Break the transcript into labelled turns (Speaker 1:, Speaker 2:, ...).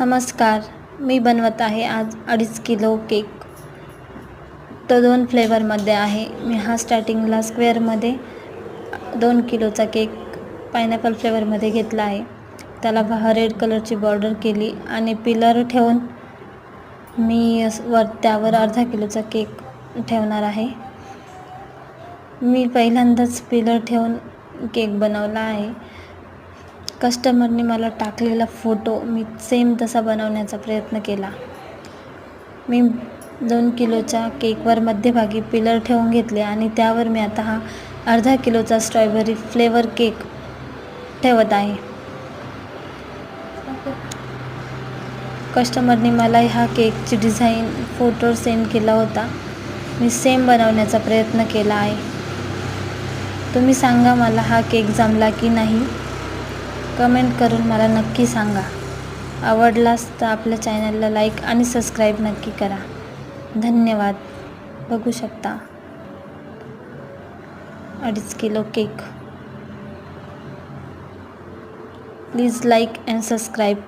Speaker 1: नमस्कार. मी बनवत आहे आज 2.5 किलो केक. तो 2 फ्लेवरमध्ये आहे. मी हा स्टार्टिंगला स्क्वेअरमध्ये 2 किलोचा केक पायनॅपल फ्लेवरमध्ये घेतला आहे. त्याला रेड कलरची बॉर्डर केली आणि पिलर ठेवून मी त्यावर अर्धा किलोचा केक ठेवणार आहे. मी पहिल्यांदाच पिलर ठेवून केक बनवला आहे. कस्टमरने मला टाकलेला फोटो मी सेम तसा बनवण्याचा प्रयत्न केला. मी 2 किलोच्या केकवर मध्यभागी पिलर ठेवून घेतले आणि त्यावर मी आता हा अर्धा किलोचा स्ट्रॉबेरी फ्लेवर केक ठेवत आहे. कस्टमरने मला ह्या केकची डिझाईन फोटो सेंड केला होता. मी सेम बनवण्याचा प्रयत्न केला आहे. तुम्ही सांगा मला हा केक जमला की नाही. कमेंट करून मला नक्की सांगा. आवडलास तर आपल्या चॅनलला लाईक आणि सबस्क्राईब नक्की करा. धन्यवाद. बघू शकता 2.5 kilo cake. Please like and subscribe.